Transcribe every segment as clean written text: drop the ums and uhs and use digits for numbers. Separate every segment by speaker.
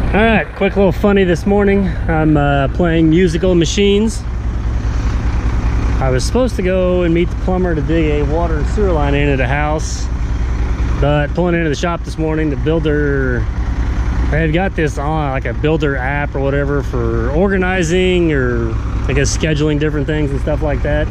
Speaker 1: All right, quick little funny this morning. I'm playing musical machines. I was supposed to go and meet the plumber to dig a water and sewer line into the house, but pulling into the shop this morning, the builder, they had got this on like a builder app or whatever for organizing or I guess scheduling different things and stuff like that.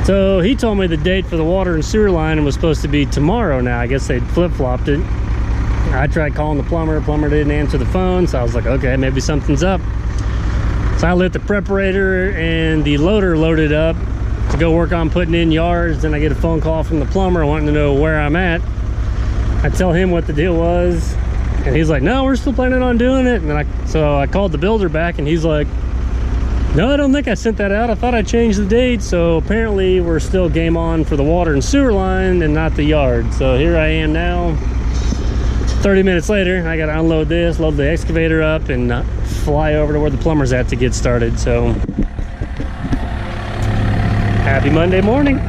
Speaker 1: So he told me the date for the water and sewer line was supposed to be tomorrow now. I guess they'd flip-flopped it. I tried calling the plumber didn't answer the phone, so I was like, okay, maybe something's up. So I lit the preparator and the loader loaded up to go work on putting in yards. Then I get a phone call from the plumber wanting to know where I'm at. I tell him what the deal was, and he's like, no, we're still planning on doing it. And then so I called the builder back, and he's like, no, I don't think I sent that out. I thought I changed the date. So apparently we're still game on for the water and sewer line and not the yard. So here I am now. 30 minutes later, I gotta unload this, load the excavator up, and fly over to where the plumber's at to get started. So happy Monday morning.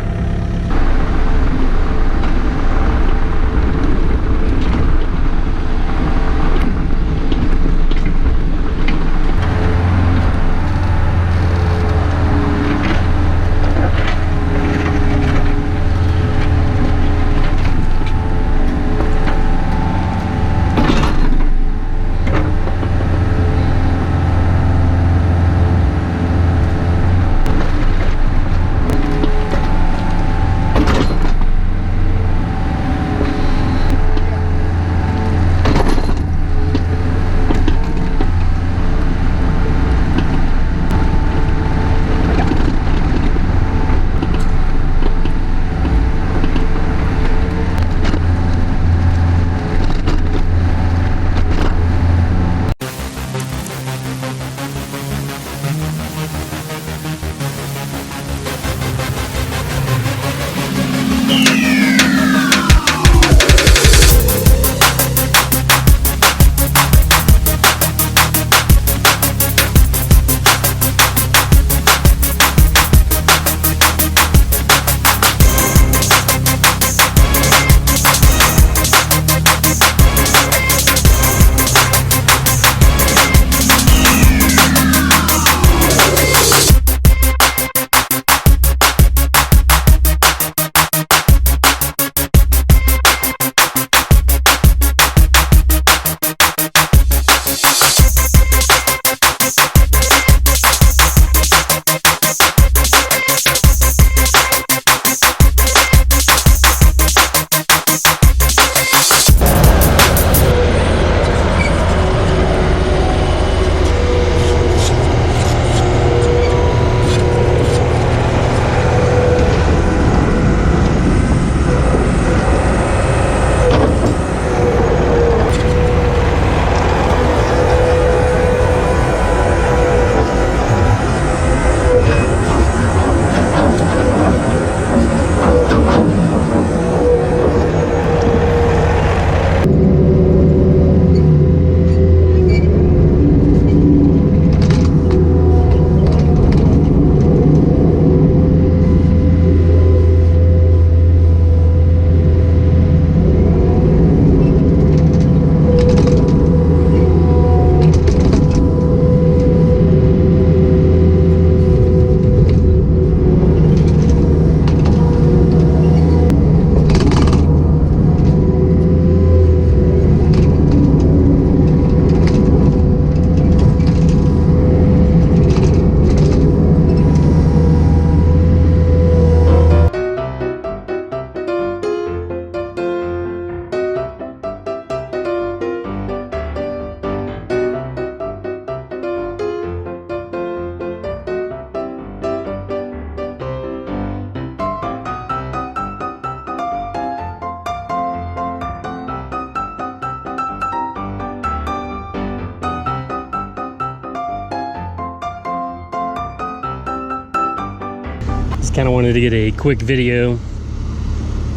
Speaker 1: Just kind of wanted to get a quick video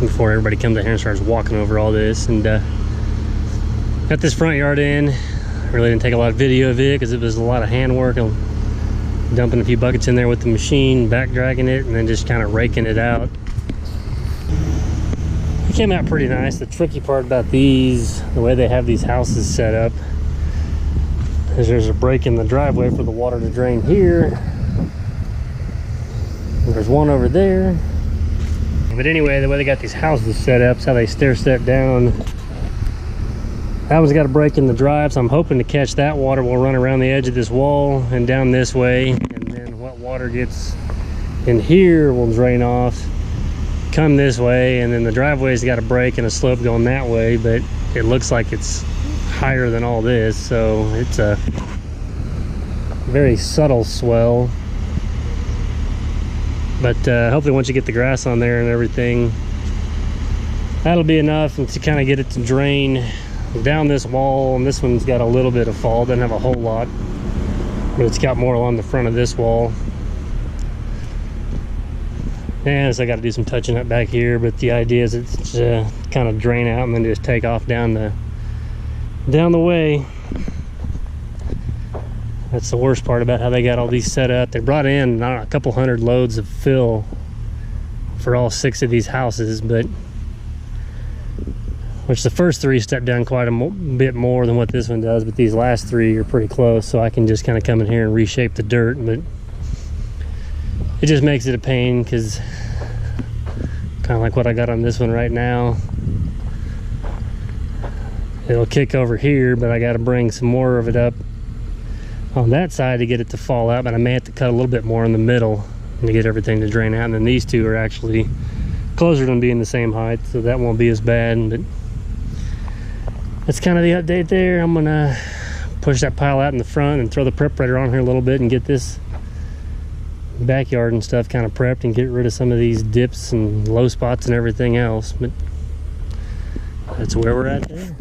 Speaker 1: before everybody comes in here and starts walking over all this. And got this front yard in. Really didn't take a lot of video of it because it was a lot of handwork. I'm dumping a few buckets in there with the machine, back dragging it, and then just kind of raking it out. came out pretty nice. The tricky part about these, the way they have these houses set up, is there's a break in the driveway for the water to drain here. There's one over there. But anyway, the way they got these houses set up is how they stair step down. That one's got a break in the drive, so I'm hoping to catch that water will run around the edge of this wall and down this way, and then what water gets in here will drain off, come this way, and then the driveway's got a break and a slope going that way, but it looks like it's higher than all this, so it's a very subtle swell. But hopefully once you get the grass on there and everything, that'll be enough to kind of get it to drain down this wall. And this one's got a little bit of fall, doesn't have a whole lot, but it's got more along the front of this wall. And so I got to do some touching up back here, but the idea is it's kind of drain out and then just take off down the way. That's the worst part about how they got all these set up. They brought in a couple hundred loads of fill for all 6 of these houses, but which the first 3 step down quite a bit more than what this one does, but these last 3 are pretty close, so I can just kind of come in here and reshape the dirt. But it just makes it a pain, because kind of like what I got on this one right now, it'll kick over here, but I got to bring some more of it up on that side to get it to fall out. But I may have to cut a little bit more in the middle to get everything to drain out. And then these 2 are actually closer to being the same height, so that won't be as bad. But that's kind of the update there. I'm gonna push that pile out in the front and throw the preparator on here a little bit and get this backyard and stuff kind of prepped and get rid of some of these dips and low spots and everything else. But that's where we're at there.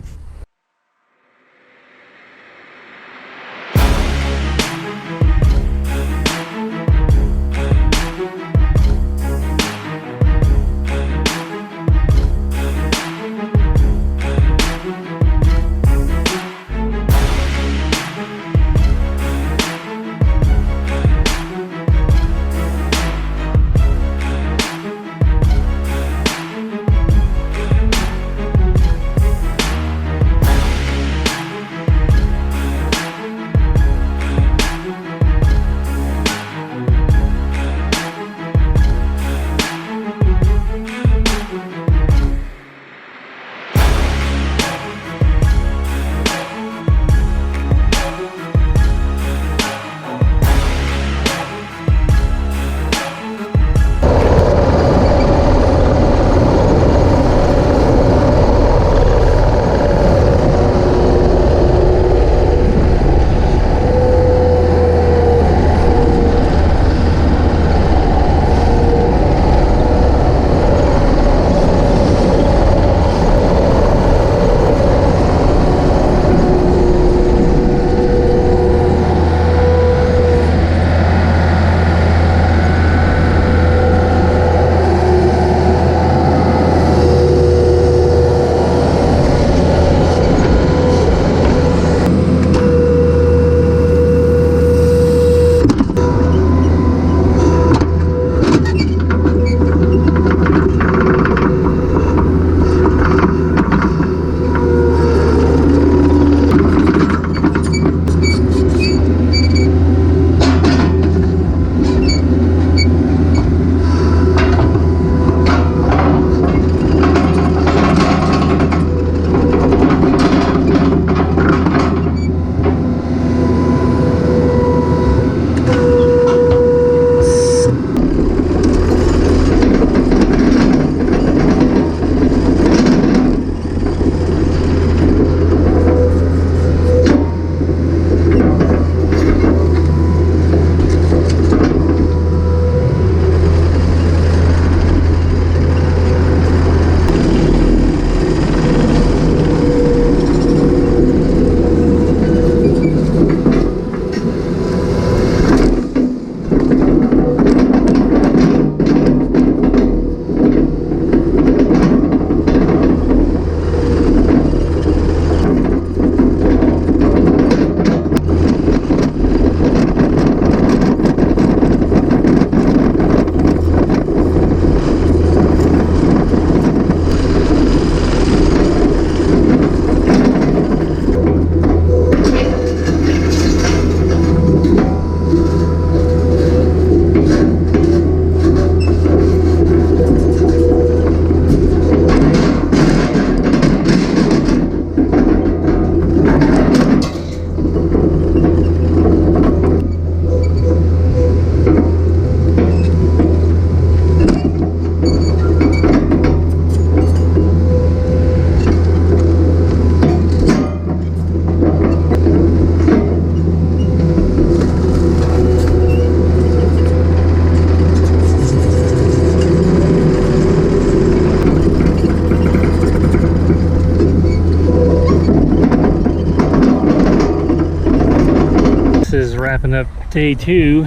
Speaker 1: wrapping up day 2.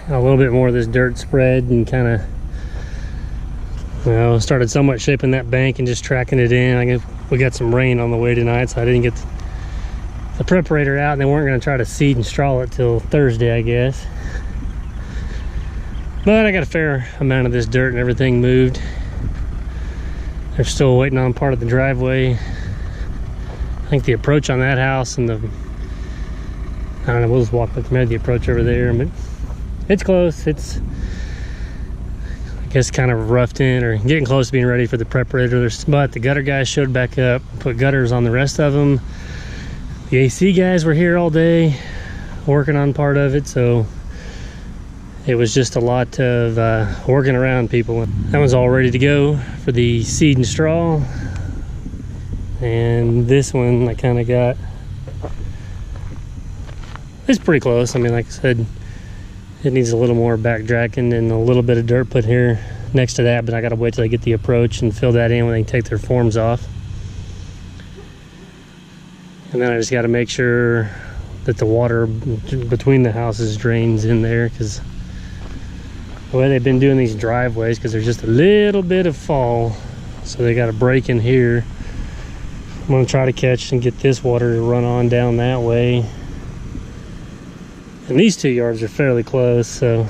Speaker 1: A little bit more of this dirt spread and kind of, well, started somewhat shaping that bank and just tracking it in. I guess we got some rain on the way tonight, so I didn't get the preparator out, and they weren't going to try to seed and straw it till Thursday, I guess. But I got a fair amount of this dirt and everything moved. They're still waiting on part of the driveway. I think the approach on that house and the, I don't know, we'll just walk with the approach over there, but it's close. It's, I guess, kind of roughed in or getting close to being ready for the preparator. But the gutter guys showed back up, put gutters on the rest of them. The AC guys were here all day working on part of it, so it was just a lot of working around people. That one's all ready to go for the seed and straw. And this one I kind of got, it's pretty close. I mean, like I said, it needs a little more backtracking and a little bit of dirt put here next to that, but I gotta wait till they get the approach and fill that in when they take their forms off. And then I just gotta make sure that the water between the houses drains in there, because the way they've been doing these driveways, because there's just a little bit of fall, so they got a break in here. I'm gonna try to catch and get this water to run on down that way. And these 2 yards are fairly close, so,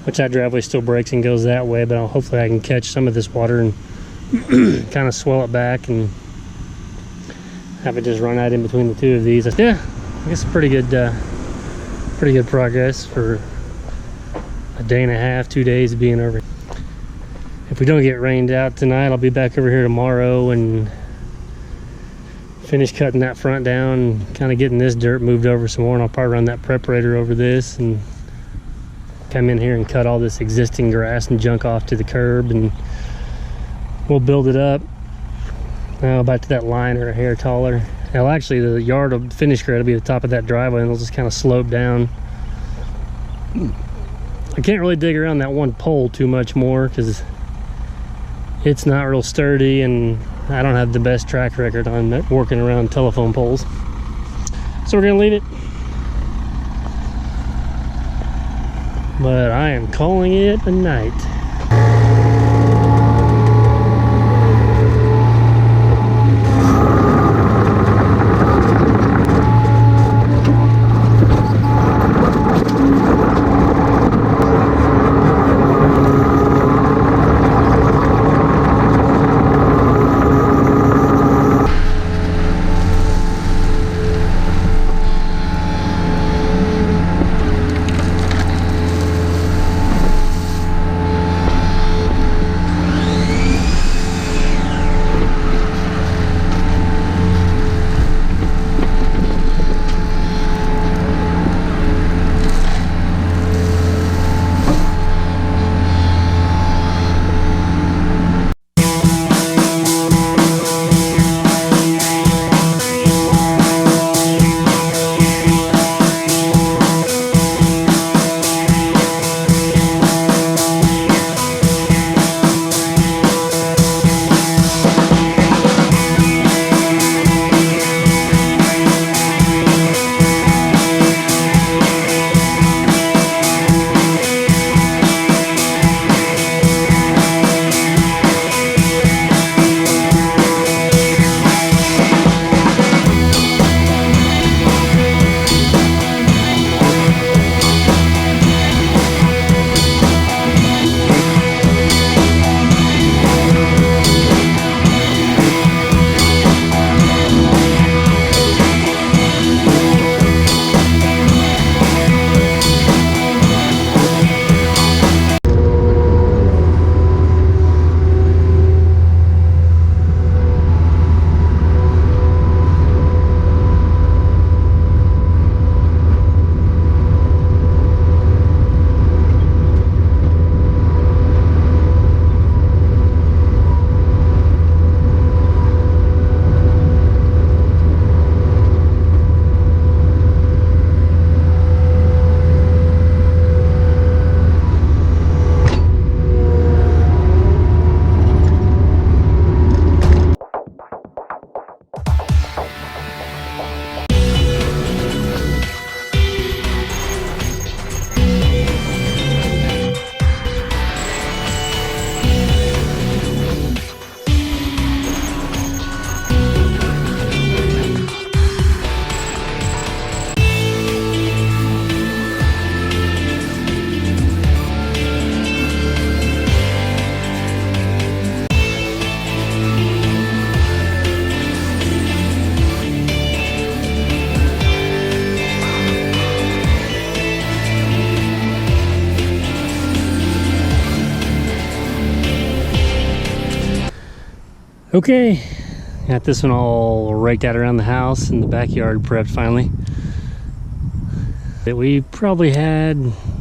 Speaker 1: which that driveway still breaks and goes that way, but hopefully I can catch some of this water and kind of swell it back and have it just run out in between the 2 of these. Yeah, I guess pretty good progress for a day and a half, 2 days of being over. If we don't get rained out tonight, I'll be back over here tomorrow and finish cutting that front down and kind of getting this dirt moved over some more, and I'll probably run that preparator over this and come in here and cut all this existing grass and junk off to the curb, and we'll build it up about to that line or a hair taller. Now actually the yard will finish grade will be the top of that driveway, and it'll just kind of slope down. I can't really dig around that one pole too much more because it's not real sturdy, and I don't have the best track record on working around telephone poles. So we're gonna leave it. But I am calling it a night. Okay, got this one all raked out around the house and the backyard prepped finally. We probably had,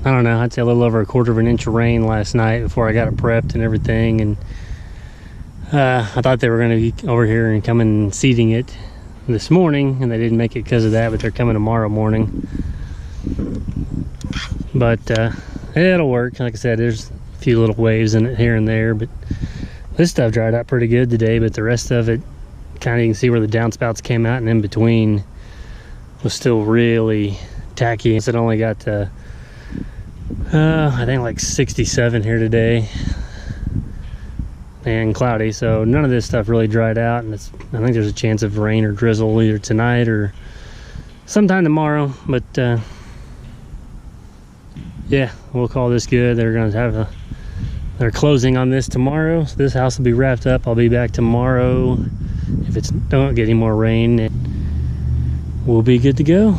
Speaker 1: I don't know, I'd say a little over 1/4 of an inch of rain last night before I got it prepped and everything. And I thought they were going to be over here and come and seeding it this morning, and they didn't make it because of that, but they're coming tomorrow morning. But it'll work. Like I said, there's a few little waves in it here and there, but this stuff dried out pretty good today. But the rest of it, kind of, you can see where the downspouts came out, and in between was still really tacky. So it only got I think like 67 here today and cloudy, so none of this stuff really dried out, and I think there's a chance of rain or drizzle either tonight or sometime tomorrow. But yeah, we'll call this good. They're going to have they're closing on this tomorrow, so this house will be wrapped up. I'll be back tomorrow if it's don't get any more rain, we'll be good to go.